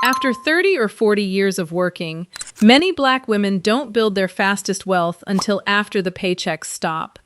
After 30 or 40 years of working, many Black women don't build their fastest wealth until after the paychecks stop.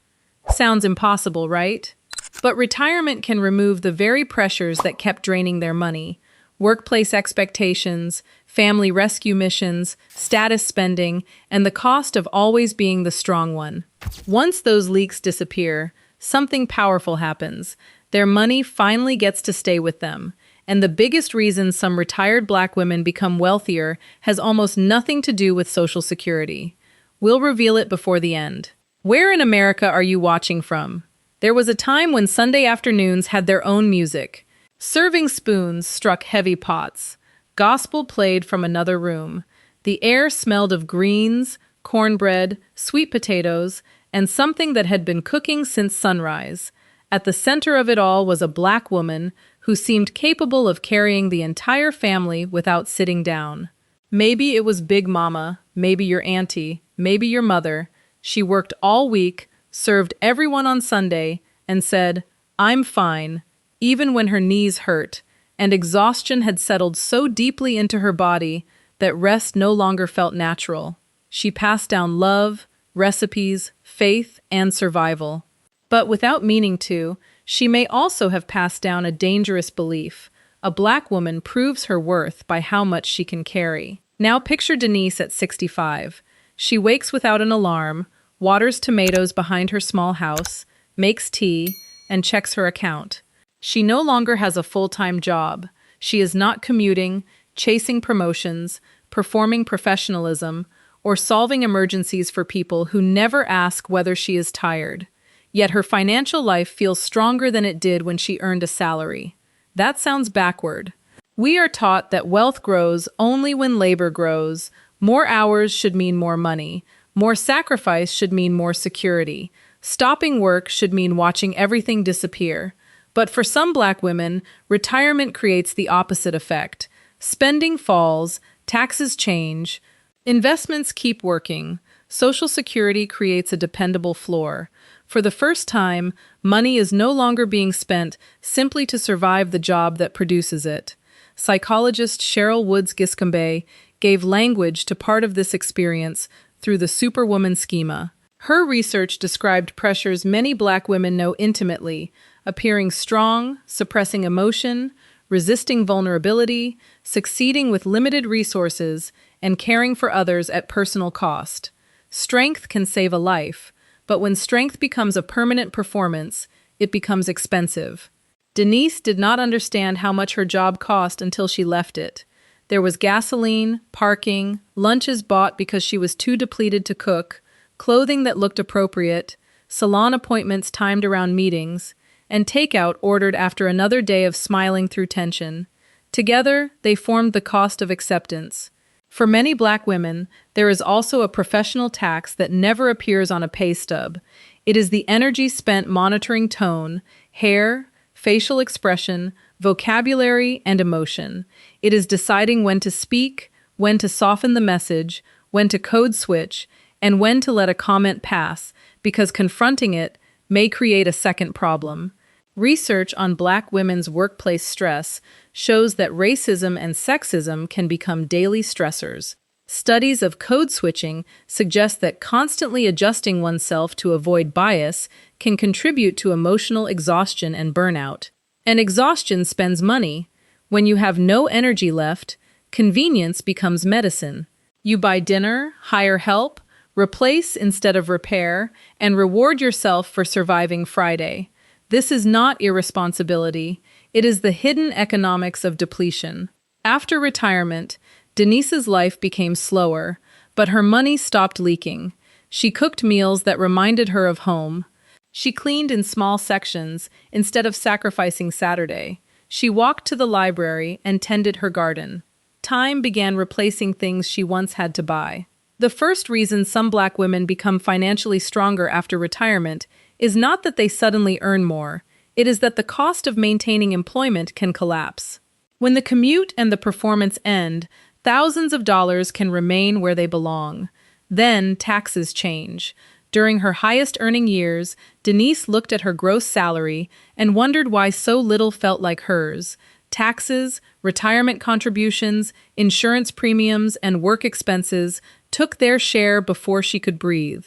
Sounds impossible, right? But retirement can remove the very pressures that kept draining their money. Workplace expectations, family rescue missions, status spending, and the cost of always being the strong one. Once those leaks disappear, something powerful happens. Their money finally gets to stay with them. And the biggest reason some retired Black women become wealthier has almost nothing to do with Social Security. We'll reveal it before the end. Where in America are you watching from? There was a time when Sunday afternoons had their own music. Serving spoons struck heavy pots. Gospel played from another room. The air smelled of greens, cornbread, sweet potatoes, and something that had been cooking since sunrise. At the center of it all was a Black woman who seemed capable of carrying the entire family without sitting down. Maybe it was Big Mama, maybe your auntie, maybe your mother. She worked all week, served everyone on Sunday, and said, "I'm fine," even when her knees hurt, and exhaustion had settled so deeply into her body that rest no longer felt natural. She passed down love, recipes, faith, and survival. But without meaning to, she may also have passed down a dangerous belief. A Black woman proves her worth by how much she can carry. Now picture Denise at 65. She wakes without an alarm, waters tomatoes behind her small house, makes tea, and checks her account. She no longer has a full-time job. She is not commuting, chasing promotions, performing professionalism, or solving emergencies for people who never ask whether she is tired. Yet her financial life feels stronger than it did when she earned a salary. That sounds backward. We are taught that wealth grows only when labor grows. More hours should mean more money. More sacrifice should mean more security. Stopping work should mean watching everything disappear. But for some Black women, retirement creates the opposite effect. Spending falls, taxes change, investments keep working. Social Security creates a dependable floor. For the first time, money is no longer being spent simply to survive the job that produces it. Psychologist Cheryl Woods Giscombe gave language to part of this experience through the Superwoman Schema. Her research described pressures many Black women know intimately: appearing strong, suppressing emotion, resisting vulnerability, succeeding with limited resources, and caring for others at personal cost. Strength can save a life, but when strength becomes a permanent performance, it becomes expensive. Denise did not understand how much her job cost until she left it. There was gasoline, parking, lunches bought because she was too depleted to cook, clothing that looked appropriate, salon appointments timed around meetings, and takeout ordered after another day of smiling through tension. Together, they formed the cost of acceptance. For many Black women, there is also a professional tax that never appears on a pay stub. It is the energy spent monitoring tone, hair, facial expression, vocabulary, and emotion. It is deciding when to speak, when to soften the message, when to code switch, and when to let a comment pass, because confronting it may create a second problem. Research on Black women's workplace stress shows that racism and sexism can become daily stressors. Studies of code switching suggest that constantly adjusting oneself to avoid bias can contribute to emotional exhaustion and burnout. And exhaustion spends money. When you have no energy left, convenience becomes medicine. You buy dinner, hire help, replace instead of repair, and reward yourself for surviving Friday. This is not irresponsibility. It is the hidden economics of depletion. After retirement, Denise's life became slower, but her money stopped leaking. She cooked meals that reminded her of home. She cleaned in small sections instead of sacrificing Saturday. She walked to the library and tended her garden. Time began replacing things she once had to buy. The first reason some Black women become financially stronger after retirement is not that they suddenly earn more. It is that the cost of maintaining employment can collapse. When the commute and the performance end, thousands of dollars can remain where they belong. Then taxes change. During her highest earning years, Denise looked at her gross salary and wondered why so little felt like hers. Taxes, retirement contributions, insurance premiums, and work expenses took their share before she could breathe.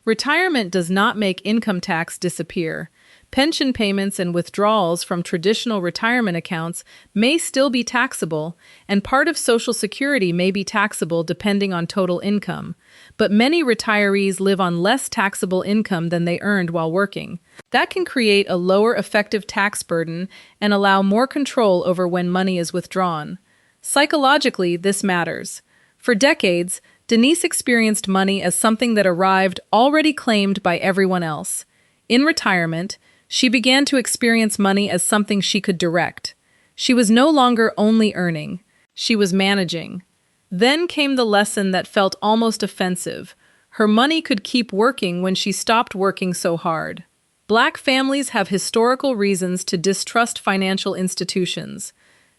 Retirement does not make income tax disappear. Pension payments and withdrawals from traditional retirement accounts may still be taxable, and part of Social Security may be taxable depending on total income. But many retirees live on less taxable income than they earned while working. That can create a lower effective tax burden and allow more control over when money is withdrawn. Psychologically, this matters. For decades, Denise experienced money as something that arrived already claimed by everyone else. In retirement, she began to experience money as something she could direct. She was no longer only earning, she was managing. Then came the lesson that felt almost offensive. Her money could keep working when she stopped working so hard. Black families have historical reasons to distrust financial institutions.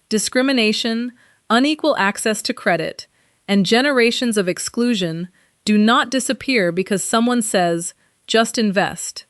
Discrimination, unequal access to credit, and generations of exclusion do not disappear because someone says, "Just invest."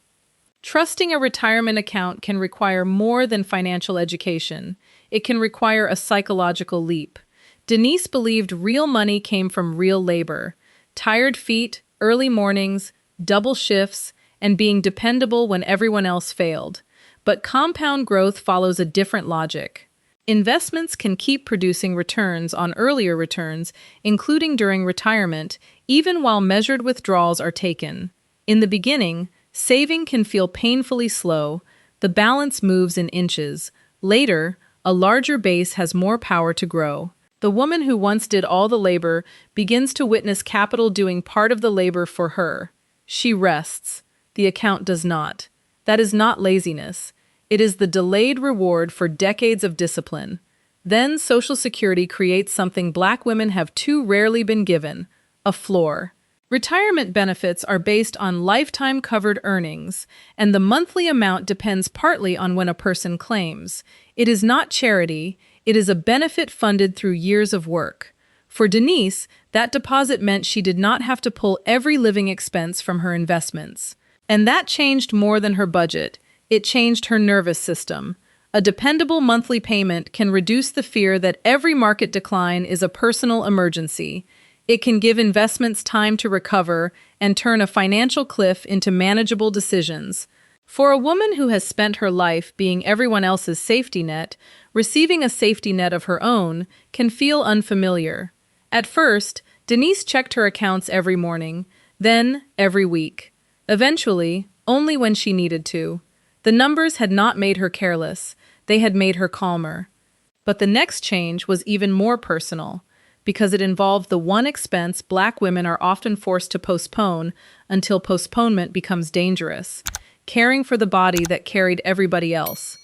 Trusting a retirement account can require more than financial education. It can require a psychological leap. Denise believed real money came from real labor. Tired feet, early mornings, double shifts, and being dependable when everyone else failed. But compound growth follows a different logic. Investments can keep producing returns on earlier returns, including during retirement, even while measured withdrawals are taken. In the beginning, saving can feel painfully slow. The balance moves in inches. Later, a larger base has more power to grow. The woman who once did all the labor begins to witness capital doing part of the labor for her. She rests. The account does not. That is not laziness. It is the delayed reward for decades of discipline. Then Social Security creates something Black women have too rarely been given: a floor. Retirement benefits are based on lifetime covered earnings, and the monthly amount depends partly on when a person claims. It is not charity, it is a benefit funded through years of work. For Denise, that deposit meant she did not have to pull every living expense from her investments. And that changed more than her budget. It changed her nervous system. A dependable monthly payment can reduce the fear that every market decline is a personal emergency. It can give investments time to recover and turn a financial cliff into manageable decisions. For a woman who has spent her life being everyone else's safety net, receiving a safety net of her own can feel unfamiliar. At first, Denise checked her accounts every morning, then every week. Eventually, only when she needed to. The numbers had not made her careless, they had made her calmer. But the next change was even more personal, because it involved the one expense Black women are often forced to postpone until postponement becomes dangerous: caring for the body that carried everybody else.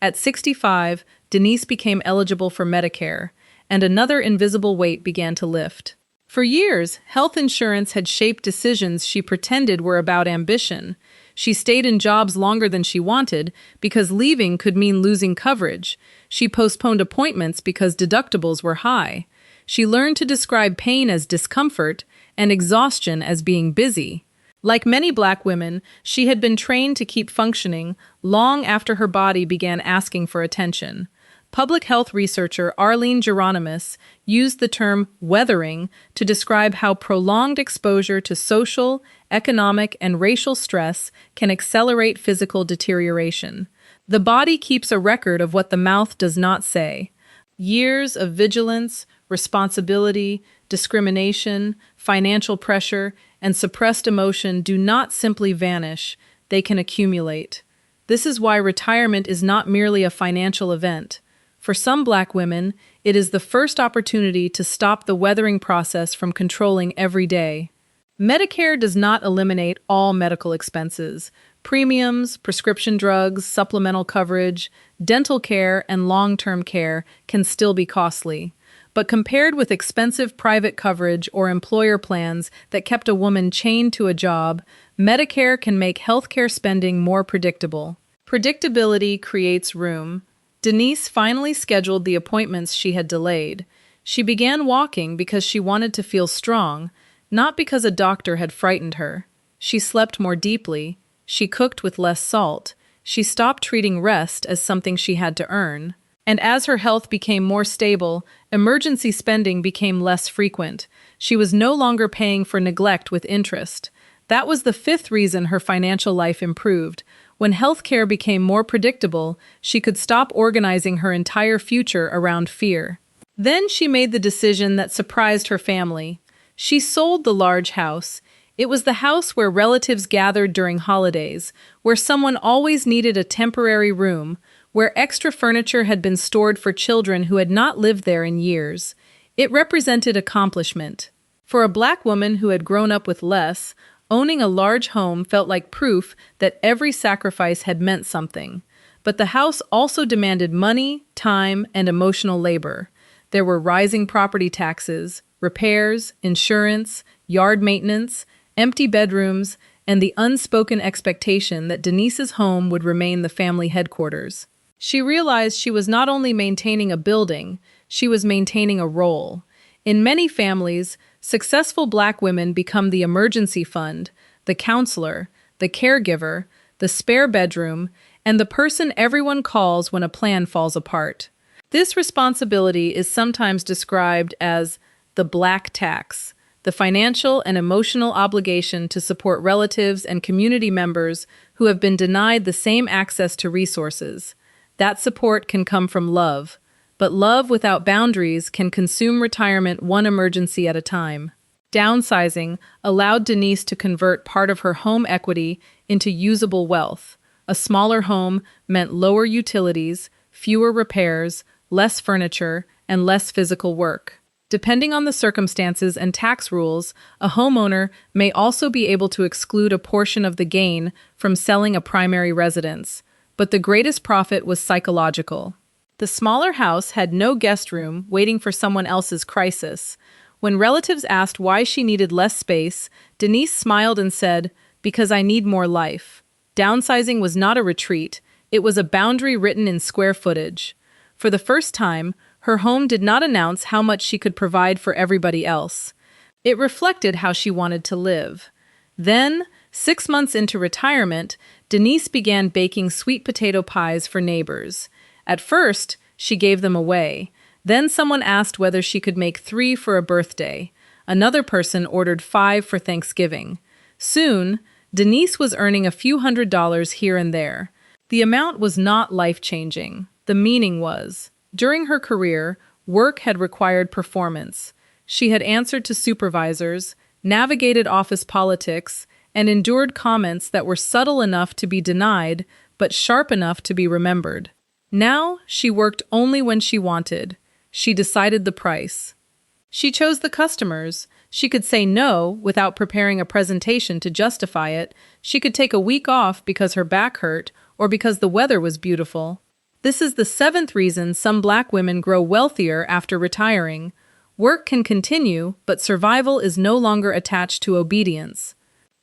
At 65, Denise became eligible for Medicare, and another invisible weight began to lift. For years, health insurance had shaped decisions she pretended were about ambition. She stayed in jobs longer than she wanted because leaving could mean losing coverage. She postponed appointments because deductibles were high. She learned to describe pain as discomfort and exhaustion as being busy. Like many Black women, she had been trained to keep functioning long after her body began asking for attention. Public health researcher Arlene Geronimus used the term weathering to describe how prolonged exposure to social, economic, and racial stress can accelerate physical deterioration. The body keeps a record of what the mouth does not say. Years of vigilance, responsibility, discrimination, financial pressure, and suppressed emotion do not simply vanish, they can accumulate. This is why retirement is not merely a financial event. For some Black women, it is the first opportunity to stop the weathering process from controlling every day. Medicare does not eliminate all medical expenses. Premiums, prescription drugs, supplemental coverage, dental care, and long-term care can still be costly. But compared with expensive private coverage or employer plans that kept a woman chained to a job, Medicare can make healthcare spending more predictable. Predictability creates room. Denise finally scheduled the appointments she had delayed. She began walking because she wanted to feel strong, not because a doctor had frightened her. She slept more deeply. She cooked with less salt. She stopped treating rest as something she had to earn. And as her health became more stable, emergency spending became less frequent. She was no longer paying for neglect with interest. That was the fifth reason her financial life improved. When healthcare became more predictable, she could stop organizing her entire future around fear. Then she made the decision that surprised her family. She sold the large house. It was the house where relatives gathered during holidays, where someone always needed a temporary room, where extra furniture had been stored for children who had not lived there in years. It represented accomplishment. For a Black woman who had grown up with less, owning a large home felt like proof that every sacrifice had meant something. But the house also demanded money, time, and emotional labor. There were rising property taxes, repairs, insurance, yard maintenance, empty bedrooms, and the unspoken expectation that Denise's home would remain the family headquarters. She realized she was not only maintaining a building, she was maintaining a role. In many families, successful Black women become the emergency fund, the counselor, the caregiver, the spare bedroom, and the person everyone calls when a plan falls apart. This responsibility is sometimes described as the Black tax, the financial and emotional obligation to support relatives and community members who have been denied the same access to resources. That support can come from love, but love without boundaries can consume retirement one emergency at a time. Downsizing allowed Denise to convert part of her home equity into usable wealth. A smaller home meant lower utilities, fewer repairs, less furniture, and less physical work. Depending on the circumstances and tax rules, a homeowner may also be able to exclude a portion of the gain from selling a primary residence. But the greatest profit was psychological. The smaller house had no guest room waiting for someone else's crisis. When relatives asked why she needed less space, Denise smiled and said, "Because I need more life." Downsizing was not a retreat, it was a boundary written in square footage. For the first time, her home did not announce how much she could provide for everybody else. It reflected how she wanted to live. Then, 6 months into retirement, Denise began baking sweet potato pies for neighbors. At first, she gave them away. Then someone asked whether she could make 3 for a birthday. Another person ordered 5 for Thanksgiving. Soon, Denise was earning a few $100s here and there. The amount was not life-changing. The meaning was. During her career, work had required performance. She had answered to supervisors, navigated office politics, and endured comments that were subtle enough to be denied, but sharp enough to be remembered. Now, she worked only when she wanted. She decided the price. She chose the customers. She could say no without preparing a presentation to justify it. She could take a week off because her back hurt or because the weather was beautiful. This is the 7th reason some Black women grow wealthier after retiring. Work can continue, but survival is no longer attached to obedience.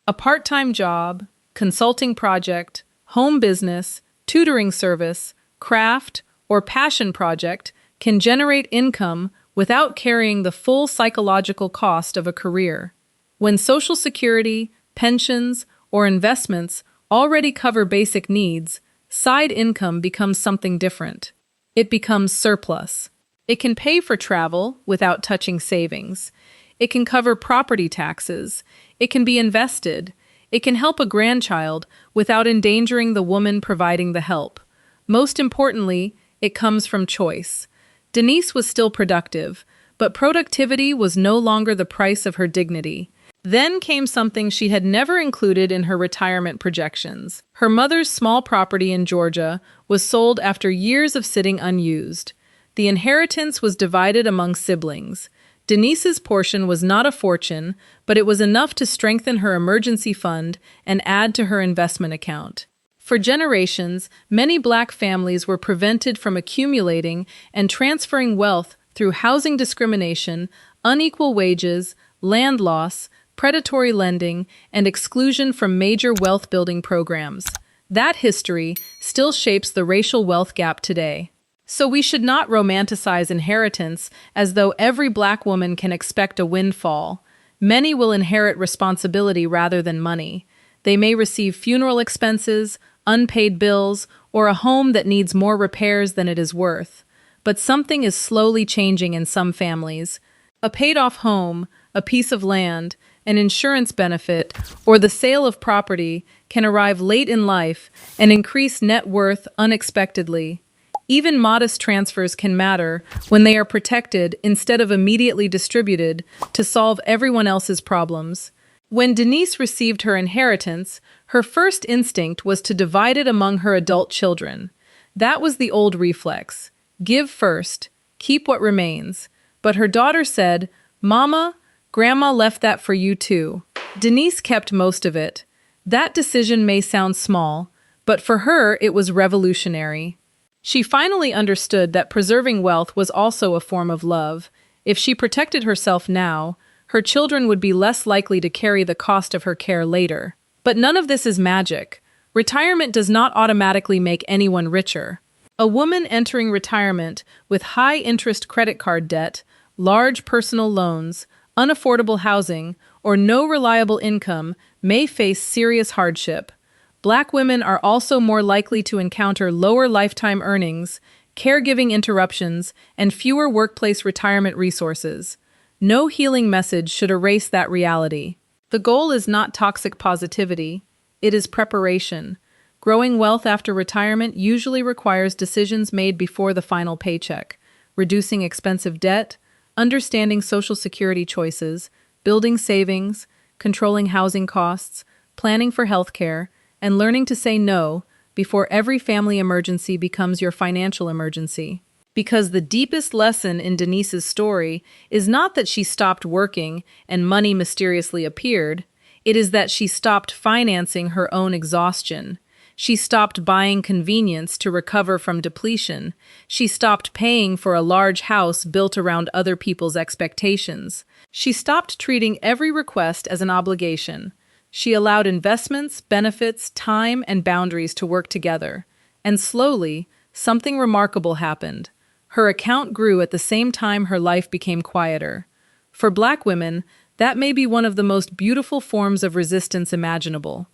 A part-time job, consulting project, home business, tutoring service, craft, or passion project can generate income without carrying the full psychological cost of a career. When Social Security, pensions, or investments already cover basic needs, side income becomes something different. It becomes surplus. It can pay for travel without touching savings. It can cover property taxes. It can be invested. It can help a grandchild without endangering the woman providing the help. Most importantly, it comes from choice. Denise was still productive, but productivity was no longer the price of her dignity. Then came something she had never included in her retirement projections. Her mother's small property in Georgia was sold after years of sitting unused. The inheritance was divided among siblings. Denise's portion was not a fortune, but it was enough to strengthen her emergency fund and add to her investment account. For generations, many Black families were prevented from accumulating and transferring wealth through housing discrimination, unequal wages, land loss, predatory lending, and exclusion from major wealth-building programs. That history still shapes the racial wealth gap today. So we should not romanticize inheritance as though every Black woman can expect a windfall. Many will inherit responsibility rather than money. They may receive funeral expenses, unpaid bills, or a home that needs more repairs than it is worth. but something is slowly changing in some families. A paid-off home, a piece of land, an insurance benefit, or the sale of property can arrive late in life and increase net worth unexpectedly. Even modest transfers can matter when they are protected instead of immediately distributed to solve everyone else's problems. When Denise received her inheritance, her first instinct was to divide it among her adult children. That was the old reflex. Give first, keep what remains. But her daughter said, "Mama, Grandma left that for you too." Denise kept most of it. That decision may sound small, but for her it was revolutionary. She finally understood that preserving wealth was also a form of love. If she protected herself now, her children would be less likely to carry the cost of her care later. But none of this is magic. Retirement does not automatically make anyone richer. A woman entering retirement with high-interest credit card debt, large personal loans, unaffordable housing, or no reliable income may face serious hardship. Black women are also more likely to encounter lower lifetime earnings, caregiving interruptions, and fewer workplace retirement resources. No healing message should erase that reality. The goal is not toxic positivity, it is preparation. Growing wealth after retirement usually requires decisions made before the final paycheck, reducing expensive debt, understanding Social Security choices, building savings, controlling housing costs, planning for healthcare, and learning to say no before every family emergency becomes your financial emergency. Because the deepest lesson in Denise's story is not that she stopped working and money mysteriously appeared, it is that she stopped financing her own exhaustion. She stopped buying convenience to recover from depletion. She stopped paying for a large house built around other people's expectations. She stopped treating every request as an obligation. She allowed investments, benefits, time, and boundaries to work together. And slowly, something remarkable happened. Her account grew at the same time her life became quieter. For Black women, that may be one of the most beautiful forms of resistance imaginable.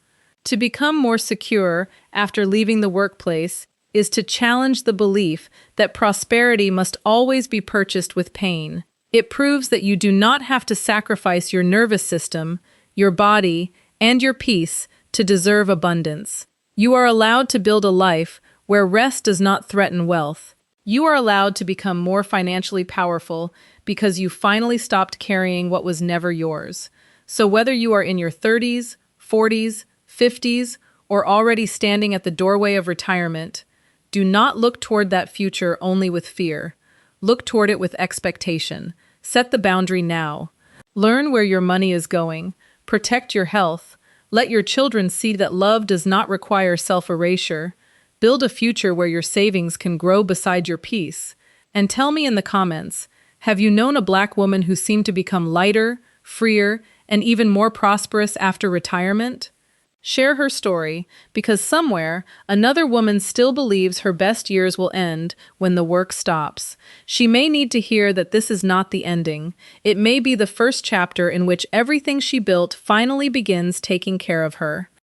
To become more secure after leaving the workplace is to challenge the belief that prosperity must always be purchased with pain. It proves that you do not have to sacrifice your nervous system, your body, and your peace to deserve abundance. You are allowed to build a life where rest does not threaten wealth. You are allowed to become more financially powerful because you finally stopped carrying what was never yours. So whether you are in your 30s, 40s, 50s, or already standing at the doorway of retirement, do not look toward that future only with fear. Look toward it with expectation. Set the boundary now. Learn where your money is going. Protect your health. Let your children see that love does not require self-erasure. Build a future where your savings can grow beside your peace. And tell me in the comments, have you known a Black woman who seemed to become lighter, freer, and even more prosperous after retirement? Share her story, because somewhere, another woman still believes her best years will end when the work stops. She may need to hear that this is not the ending. It may be the first chapter in which everything she built finally begins taking care of her.